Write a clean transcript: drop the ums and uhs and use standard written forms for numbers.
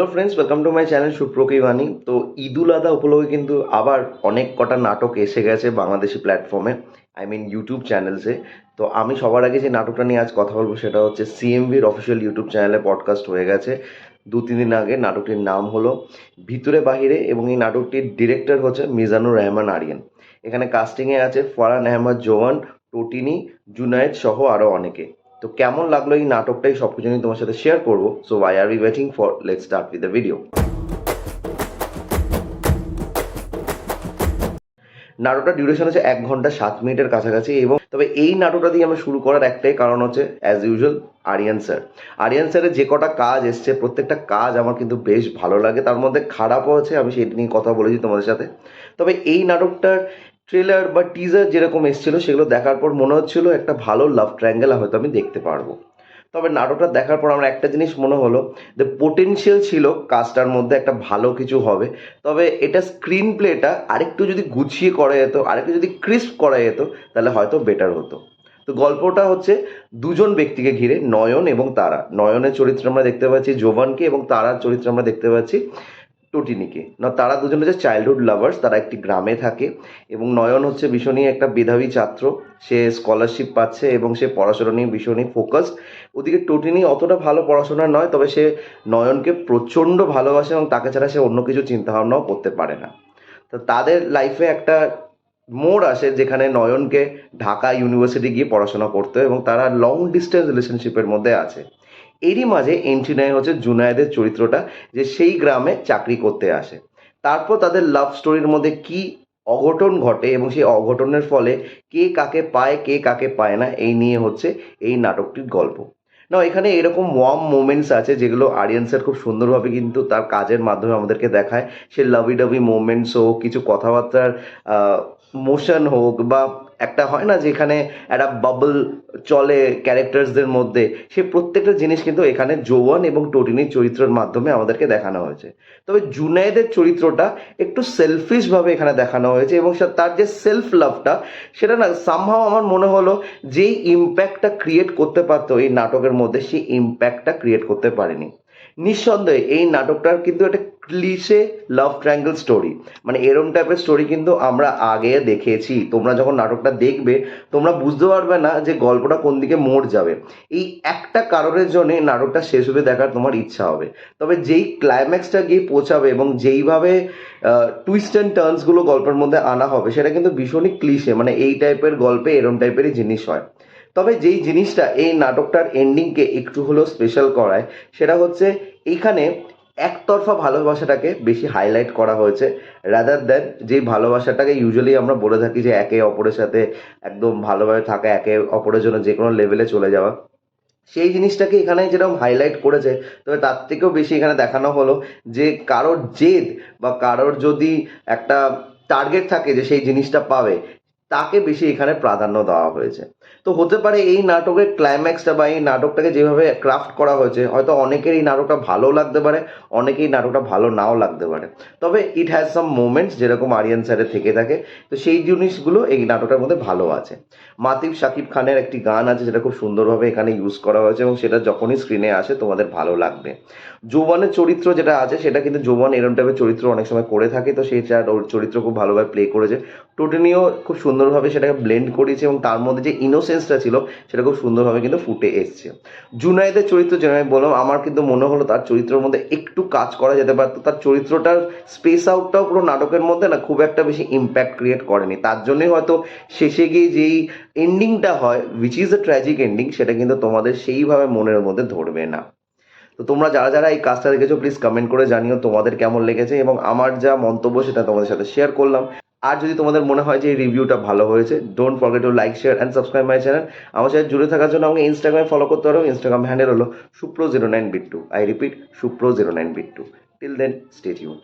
Hello friends, welcome to my channel সুপ্রকি বাণী। তো ঈদুল আদহা উপলক্ষে কিন্তু আবার অনেক কটা নাটক এসে গেছে বাংলাদেশি প্ল্যাটফর্মে, ইউটিউব চ্যানেলসে। তো আমি সবার আগে যে নাটকটা নিয়ে আজ কথা বলবো সেটা হচ্ছে সিএমভির অফিসিয়াল ইউটিউব চ্যানেলে পডকাস্ট হয়ে গেছে 2-3 দিন আগে। নাটকটির নাম হলো ভিতরে বাহিরে এবং এই নাটকটির ডিরেক্টর হচ্ছে মিজানুর রহমান আরিয়ান। এখানে কাস্টিংয়ে আছে ফারহান আহমদ জোয়ান, টোটিনি, জুনায়েদ সহ আরও অনেকে। তো কেমন লাগলো এই নাটকটাই সব কিছু নিয়ে তোমার সাথে শেয়ার করবো। So why are we waiting for, let's start with the video. নাটকটা ডিউরেশন হচ্ছে 1 ঘন্টা 7 মিনিটের কাছাকাছি। এবং তবে এই নাটকটা দিয়ে আমরা শুরু করার একটাই কারণ হচ্ছে অ্যাজ ইউজুয়াল আরিয়ান স্যারের যে কটা কাজ এসছে প্রত্যেকটা কাজ আমার কিন্তু বেশ ভালো লাগে। তার মধ্যে খারাপও আছে, আমি সেটা নিয়ে কথা বলেছি তোমাদের সাথে। তবে এই নাটকটার ট্রেলার বা টিজার যেরকম এসেছিলো সেগুলো দেখার পর মনে হচ্ছিল একটা ভালো লাভ ট্রায়াঙ্গেল হয়তো আমি দেখতে পারবো। তবে নাটকটা দেখার পর আমার একটা জিনিস মনে হলো যে পোটেনশিয়াল ছিল কাজটার মধ্যে একটা ভালো কিছু হবে। তবে এটা স্ক্রিন প্লেটা আরেকটু যদি গুছিয়ে করা যেত, আরেকটু যদি ক্রিস্প করা যেত, তাহলে হয়তো বেটার হতো। তো গল্পটা হচ্ছে দুজন ব্যক্তিকে ঘিরে, নয়ন এবং তারা। নয়নের চরিত্রে আমরা দেখতে পাচ্ছি জোবানকে এবং তারার চরিত্রে আমরা দেখতে পাচ্ছি টোটিনিকে। না, তারা দুজন হচ্ছে চাইল্ডহুড লাভার্স, তারা একটি গ্রামে থাকে এবং নয়ন হচ্ছে ভীষণই একটা মেধাবী ছাত্র। সে স্কলারশিপ পাচ্ছে এবং সে পড়াশোনা নিয়ে ভীষণই ফোকাস। ওদিকে টোটিনি অতটা ভালো পড়াশোনা নয়, তবে সে নয়নকে প্রচণ্ড ভালোবাসে এবং তাকে ছাড়া সে অন্য কিছু চিন্তাভাবনাও করতে পারে না। তো তাদের লাইফে একটা মোড় আসে যেখানে নয়নকে ঢাকা ইউনিভার্সিটি গিয়ে পড়াশোনা করতে হয় এবং তারা লং ডিস্টেন্স রিলেশনশিপের মধ্যে আছে। এরই মাঝে এন্ট্রি নেয় হচ্ছে জুনায়েদের চরিত্রটা, যে সেই গ্রামে চাকরি করতে আসে। তারপর তাদের লাভ স্টোরির মধ্যে কি অঘটন ঘটে এবং সেই অঘটনের ফলে কে কাকে পায় কে কাকে পায় না, এই নিয়ে হচ্ছে এই নাটকটির গল্প। না, এখানে এরকম ওয়ার্ম মোমেন্টস আছে যেগুলো আরিয়ান স্যার খুব সুন্দরভাবে কিন্তু তার কাজের মাধ্যমে আমাদেরকে দেখায়। সে লাভি ডাভি মোমেন্টস হোক, কিছু কথাবার্তার মোশন হোক, বা একটা হয় না যেখানে একটা বাবল চলে ক্যারেক্টার্সদের মধ্যে, সে প্রত্যেকটা জিনিস কিন্তু এখানে জোয়ান এবং টোটিনির চরিত্রের মাধ্যমে আমাদেরকে দেখানো হয়েছে। তবে জুনায়েদের চরিত্রটা একটু সেলফিশভাবে এখানে দেখানো হয়েছে এবং তার যে সেলফ লাভটা, সেটা না সামহাও আমার মনে হলো যেই ইম্প্যাক্টটা ক্রিয়েট করতে পারতো এই নাটকের মধ্যে, সেই ইম্প্যাক্টটা ক্রিয়েট করতে পারেনি। নিঃসন্দেহে এই নাটকটার কিন্তু একটা ক্লিশে লাভ ট্রায়াঙ্গেল স্টোরি, মানে এরম টাইপের স্টোরি কিন্তু আমরা আগে দেখেছি। তোমরা যখন নাটকটা দেখবে তোমরা বুঝতে পারবে না যে গল্পটা কোন দিকে মোড় যাবে। এই একটা কারণের জন্য নাটকটা শেষ হবে দেখার তোমার ইচ্ছা হবে। তবে যেই ক্লাইম্যাক্সটা গিয়ে পৌঁছাবে এবং যেইভাবে টুইস্ট অ্যান্ড টার্নসগুলো গল্পের মধ্যে আনা হবে, সেটা কিন্তু ভীষণই ক্লিশে, মানে এই টাইপের গল্পে এরম টাইপেরই জিনিস হয়। তবে যেই জিনিসটা এই নাটকটার এন্ডিংকে একটু হলেও স্পেশাল করায়, সেটা হচ্ছে এইখানে একতরফা ভালোবাসাটাকে বেশি হাইলাইট করা হয়েছে, রাদার দ্যান যেই ভালোবাসাটাকে ইউজুয়ালি আমরা বলে থাকি যে একে অপরের সাথে একদম ভালোভাবে থাকা, একে অপরের জন্য যে কোনো লেভেলে চলে যাওয়া। সেই জিনিসটাকে এখানে যেরকম হাইলাইট করেছে, তবে তার থেকেও বেশি এখানে দেখানো হলো যে কারোর জেদ বা কারোর যদি একটা টার্গেট থাকে যে সেই জিনিসটা পাবে, তাকে বেশি এখানে প্রাধান্য দেওয়া হয়েছে। তো হতে পারে এই নাটকের ক্লাইম্যাক্সটা বা এই নাটকটাকে যেভাবে ক্রাফট করা হয়েছে, হয়তো অনেকের এই নাটকটা ভালো লাগতে পারে, অনেকেই নাটকটা ভালো নাও লাগতে পারে। তবে ইট হ্যাজ সাম মোমেন্টস যেরকম আরিয়ান স্যারের থেকে থাকে, তো সেই জিনিসগুলো এই নাটকটার মধ্যে ভালো আছে। মাতিফ শাকিব খানের একটি গান আছে যেটা খুব সুন্দরভাবে এখানে ইউজ করা হয়েছে এবং সেটা যখনই স্ক্রিনে আসে তোমাদের ভালো লাগবে। যৌবনের চরিত্র যেটা আছে সেটা কিন্তু যৌবন এরম টাইপের চরিত্র অনেক সময় করে থাকে, তো সেই ওর চরিত্র খুব ভালোভাবে প্লে করেছে। টোটেনিও খুব সুন্দরভাবে সেটাকে ব্লেন্ড করেছে এবং তার মধ্যে যে ইনোসেন্সটা ছিল সেটা খুব সুন্দরভাবে কিন্তু ফুটে এসছে। জুনায়েদের চরিত্র যেটা আমি বললাম, আমার কিন্তু মনে হলো তার চরিত্রের মধ্যে একটু কাজ করা যেতে পারতো। তার চরিত্রটার স্পেস আউটটাও পুরো নাটকের মধ্যে না খুব একটা বেশি ইম্প্যাক্ট ক্রিয়েট করেনি। তার জন্যই হয়তো শেষে গিয়ে যেই এন্ডিংটা হয়, which is a tragic ending, সেটা কিন্তু তোমাদের সেইভাবে মনের মধ্যে ধরবে না। তো তোমরা যারা যারা এই কাজটা দেখেছো প্লিজ কমেন্ট করে জানিও তোমাদের কেমন লেগেছে, এবং আমার যা মন্তব্য সেটা তোমাদের সাথে শেয়ার করলাম। আর যদি তোমাদের মনে হয় যে এই রিভিউটা ভালো হয়েছে, don't forget to like, share and subscribe my channel. আমার সাথে জুড়ে থাকার জন্য আমাকে ইনস্টাগ্রামে ফলো করতে পারো। ইনস্টাগ্রাম হ্যান্ডেল হলো সুপ্রো09bit2। আই রিপিট, সুপ্রো09bit2। Till then, stay tuned.